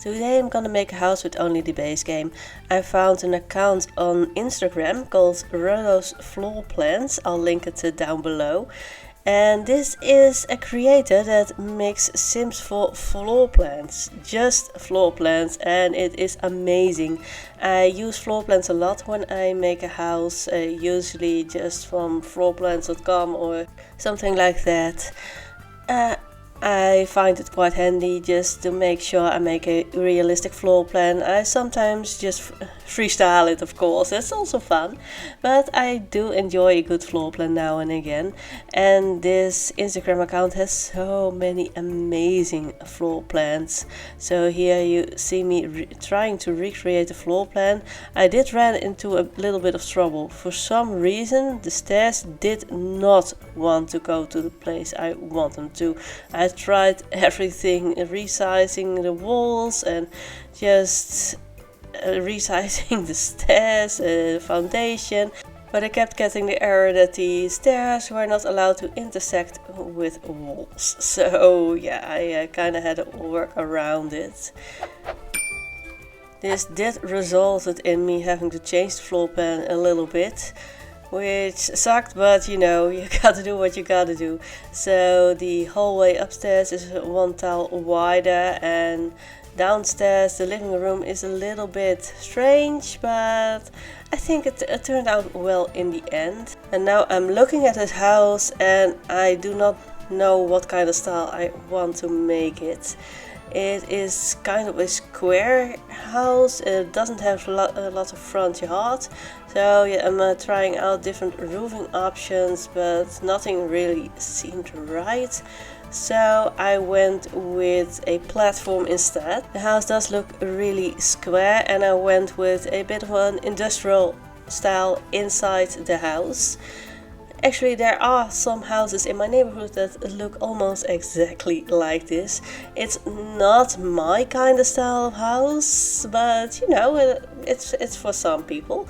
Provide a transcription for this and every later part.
Today I'm gonna make a house with only the base game. I found an account on Instagram called Rolo's Floor Plans. I'll link it down below. And this is a creator that makes sims for floor plans, just floor plans, and it is amazing. I use floor plans a lot when I make a house, usually just from floorplans.com or something like that. I find it quite handy just to make sure I make a realistic floor plan. I sometimes just freestyle it, of course, it's also fun, but I do enjoy a good floor plan now and again. And this Instagram account has so many amazing floor plans. So here you see me trying to recreate a floor plan. I did run into a little bit of trouble. For some reason the stairs did not want to go to the place I want them to. I tried everything, resizing the walls and just resizing the stairs, foundation, but I kept getting the error that the stairs were not allowed to intersect with walls. So yeah, I kind of had to work around it. This did resulted in me having to change the floor plan a little bit, which sucked, but you know, you gotta do what you gotta do. So the hallway upstairs is one tile wider, and downstairs the living room is a little bit strange, but I think it turned out well in the end. And now I'm looking at this house and I do not know what kind of style I want to make it. It is kind of a square house. It doesn't have a lot of front yard. So yeah, I'm trying out different roofing options, but nothing really seemed right. So I went with a platform instead. The house does look really square, and I went with a bit of an industrial style inside the house. Actually, there are some houses in my neighborhood that look almost exactly like this. It's not my kind of style of house, but you know, it's for some people.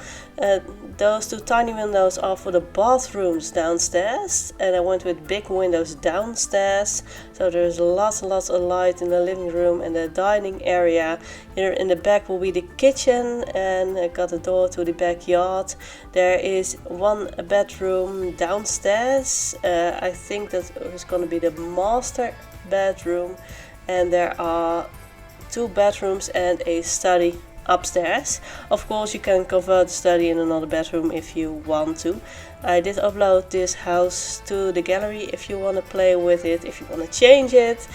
Those two tiny windows are for the bathrooms downstairs, and I went with big windows downstairs, so there's lots and lots of light in the living room and the dining area. Here in the back will be the kitchen, and I got a door to the backyard. There is one bedroom downstairs. I think that is going to be the master bedroom, and there are two bedrooms and a study upstairs. Of course, you can convert the study in another bedroom if you want to. I did upload this house to the gallery if you want to play with it, if you want to change it,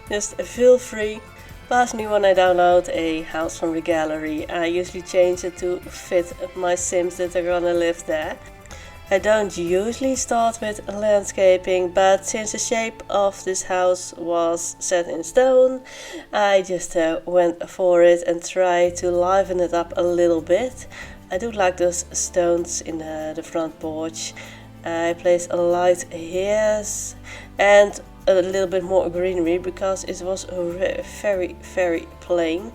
just feel free. Personally, when I download a house from the gallery, I usually change it to fit my sims that are gonna live there. I don't usually start with landscaping, but since the shape of this house was set in stone, I just went for it and tried to liven it up a little bit. I do like those stones in the front porch. I placed a light here and a little bit more greenery because it was very plain.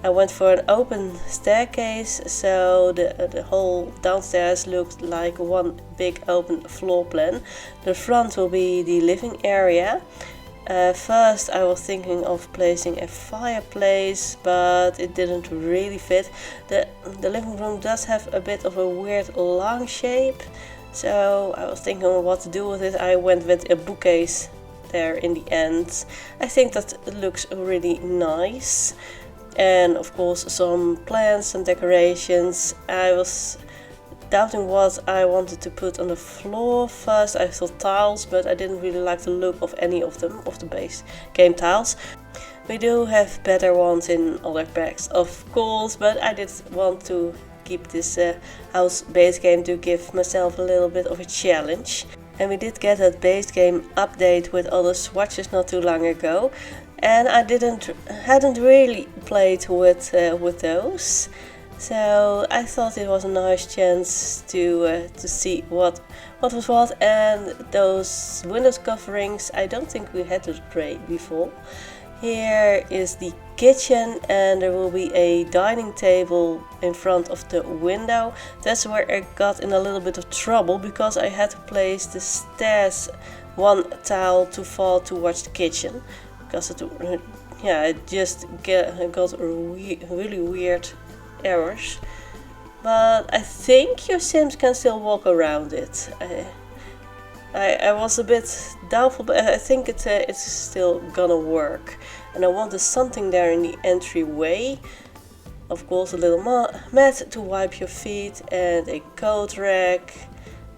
I went for an open staircase, so the whole downstairs looked like one big open floor plan. The front will be the living area. First I was thinking of placing a fireplace, but it didn't really fit. The living room does have a bit of a weird long shape, so I was thinking what to do with it. I went with a bookcase there in the end. I think that looks really nice. And of course some plants and decorations. I was doubting what I wanted to put on the floor. First I thought tiles, but I didn't really like the look of any of them, of the base game tiles. We do have better ones in other packs, of course, but I did want to keep this house base game to give myself a little bit of a challenge. And we did get that base game update with all the swatches not too long ago, and I hadn't really played with those, so I thought it was a nice chance to see what was what. And those windows coverings, I don't think we had to spray before. Here is the kitchen, and there will be a dining table in front of the window. That's where I got in a little bit of trouble, because I had to place the stairs one tile too far towards the kitchen, because it yeah, it just got really weird errors. But I think your Sims can still walk around it. I was a bit doubtful, but I think it's still gonna work. And I wanted something there in the entryway. Of course, a little mat to wipe your feet and a coat rack.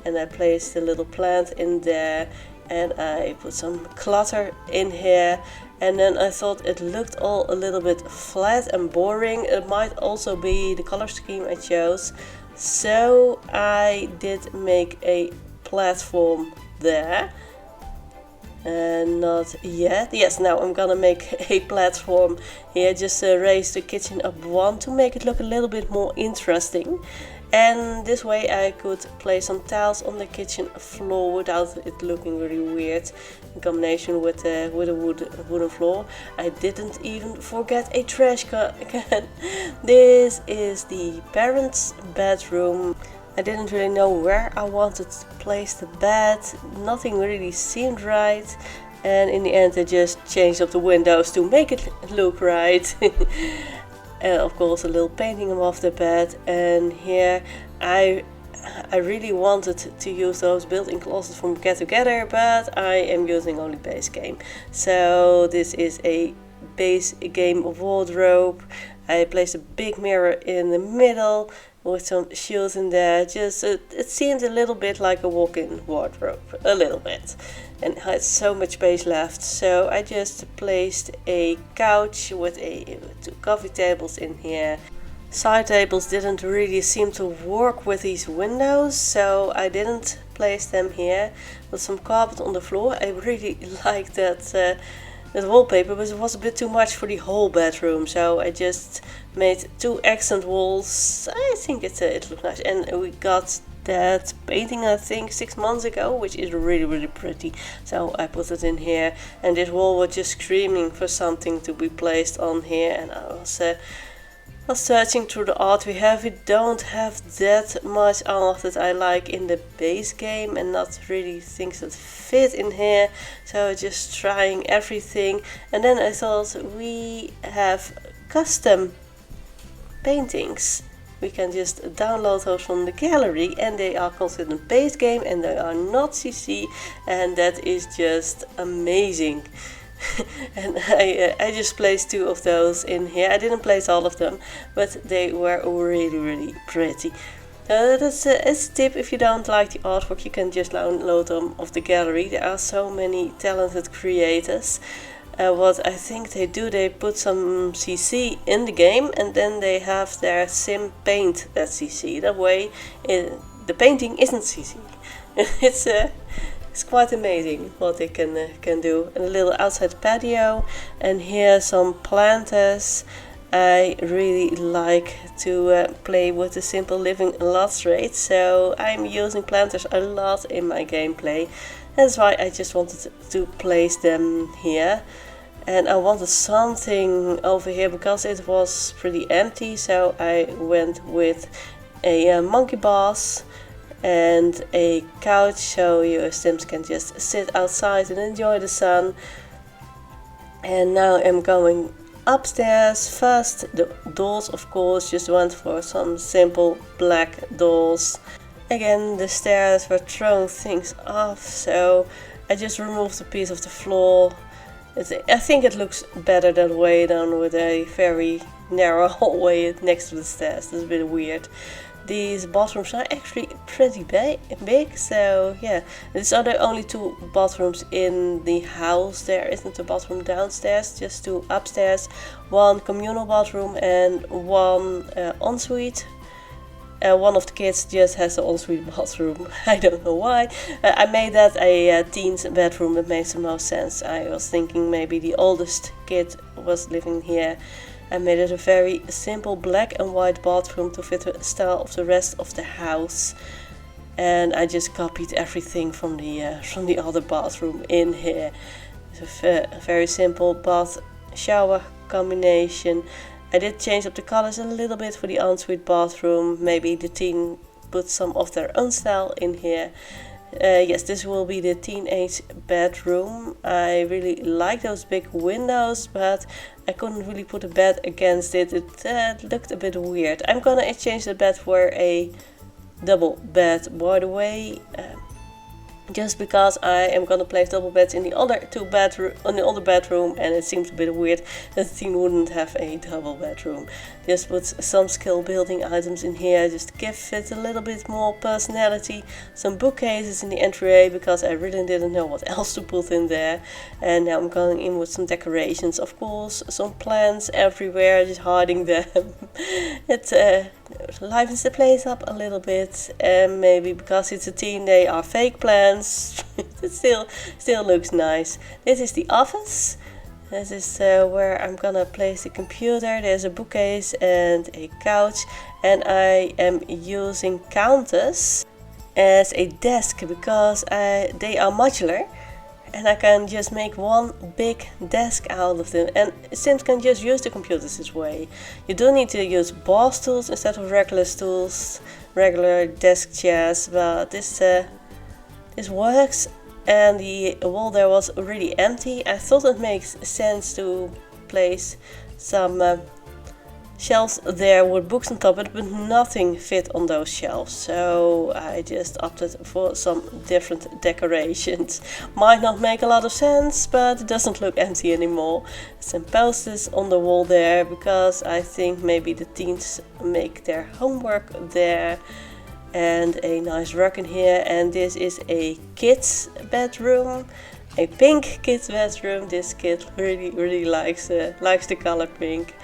And I placed a little plant in there. And I put some clutter in here. And then I thought it looked all a little bit flat and boring. It might also be the color scheme I chose. So I did make a platform there. And not yet. Yes, now I'm gonna make a platform here. Just raise the kitchen up one to make it look a little bit more interesting. And this way I could place some tiles on the kitchen floor without it looking really weird in combination with a wooden floor. I didn't even forget a trash can. This is the parents' bedroom. I didn't really know where I wanted to place the bed. Nothing really seemed right. And in the end I just changed up the windows to make it look right. And of course a little painting above the bed. And here I really wanted to use those built-in closets from Get Together, but I am using only base game. So this is a base game wardrobe. I placed a big mirror in the middle with some shoes in there. Just it seemed a little bit like a walk-in wardrobe, a little bit, and it had so much space left. So I just placed a couch with two coffee tables in here. Side tables didn't really seem to work with these windows, so I didn't place them here. With some carpet on the floor. I really liked that wallpaper, but it was a bit too much for the whole bedroom, so I just made two accent walls. I think it looks nice. And we got that painting I think 6 months ago, which is really pretty, so I put it in here. And this wall was just screaming for something to be placed on here, and I was searching through the art we have. We don't have that much art that I like in the base game, and not really things that fit in here, so just trying everything. And then I thought, we have custom paintings. We can just download those from the gallery, and they are considered base game and they are not CC, and that is just amazing. And I just placed two of those in here. I didn't place all of them, but they were really pretty. That's a tip. If you don't like the artwork, you can just download them off the gallery. There are so many talented creators. What I think they do, they put some CC in the game, and then they have their sim paint that CC. That way the painting isn't CC. It's quite amazing what they can do. And a little outside patio, and here some planters. I really like to play with the simple living illustrate, so I'm using planters a lot in my gameplay. That's why I just wanted to place them here. And I wanted something over here because it was pretty empty, so I went with a monkey bars and a couch, so your Sims can just sit outside and enjoy the sun. And now I'm going upstairs. First, the dolls, of course, just went for some simple black dolls. Again, the stairs were throwing things off, so I just removed a piece of the floor. I think it looks better that way than with a very narrow hallway next to the stairs. It's a bit weird. These bathrooms are actually pretty big, so yeah. These are the only two bathrooms in the house. There isn't a bathroom downstairs, just two upstairs. One communal bathroom and one ensuite. One of the kids just has an ensuite bathroom. I don't know why. I made that a teen's bedroom. That makes the most sense. I was thinking maybe the oldest kid was living here. I made it a very simple black and white bathroom to fit the style of the rest of the house. And I just copied everything from the other bathroom in here. It's a very simple bath shower combination. I did change up the colors a little bit for the ensuite bathroom. Maybe the teen put some of their own style in here. Yes, this will be the teenage bedroom. I really like those big windows, but I couldn't really put a bed against it. It looked a bit weird. I'm gonna exchange the bed for a double bed, by the way. Just because I am gonna place double beds in the other bedroom, and it seems a bit weird that the teen wouldn't have a double bedroom. Just put some skill building items in here, just to give it a little bit more personality. Some bookcases in the entryway because I really didn't know what else to put in there. And now I'm going in with some decorations, of course, some plants everywhere, just hiding them. It livens the place up a little bit, and maybe because it's a teen they are fake plants. It still looks nice. This is the office. This is where I'm gonna place the computer. There's a bookcase and a couch, and I am using counters as a desk because they are modular. And I can just make one big desk out of them, and Sims can just use the computers this way. You do need to use bar stools instead of regular stools, regular desk chairs, but this works. And the wall there was really empty. I thought it makes sense to place some shelves there with books on top, but nothing fit on those shelves, so I just opted for some different decorations. Might not make a lot of sense, but it doesn't look empty anymore. Some posters on the wall there because I think maybe the teens make their homework there. And a nice rug in here, and this is a kids bedroom, a pink kids bedroom. This kid really likes the color pink.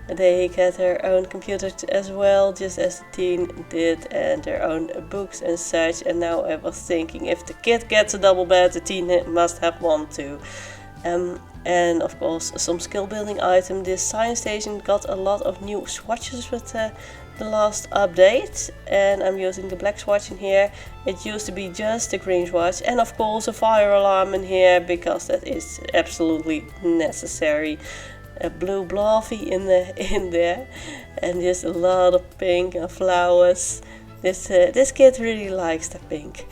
They get their own computer as well, just as the teen did, and their own books and such. And now I was thinking, if the kid gets a double bed, the teen must have one too. And of course some skill building item. This science station got a lot of new swatches with the last update, and I'm using the black swatch in here. It used to be just the green swatch, and of course a fire alarm in here because that is absolutely necessary. A blue bluffy in there, and just a lot of pink and flowers. This kid really likes the pink.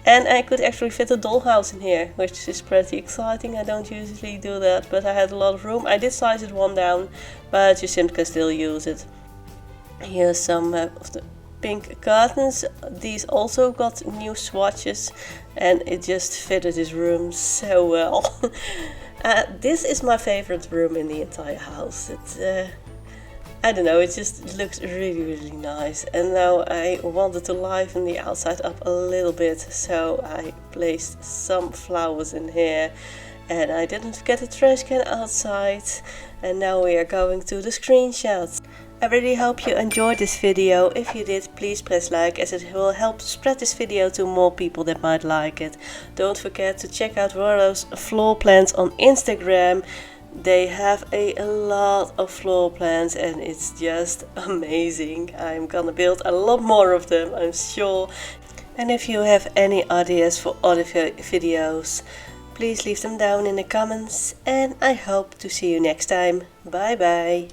And I could actually fit a dollhouse in here, which is pretty exciting. I don't usually do that, but I had a lot of room. I did size it one down, but your Sims can still use it. Here's some of the pink curtains. These also got new swatches, and it just fitted this room so well. This is my favorite room in the entire house. I don't know, it just looks really nice. And now I wanted to liven the outside up a little bit, so I placed some flowers in here. And I didn't forget the trash can outside. And now we are going to the screenshots. I really hope you enjoyed this video. If you did, please press like, as it will help spread this video to more people that might like it. Don't forget to check out Rolo's floor plans on Instagram. They have a lot of floor plans, and it's just amazing. I'm gonna build a lot more of them, I'm sure. And if you have any ideas for other videos, please leave them down in the comments, and I hope to see you next time. Bye bye.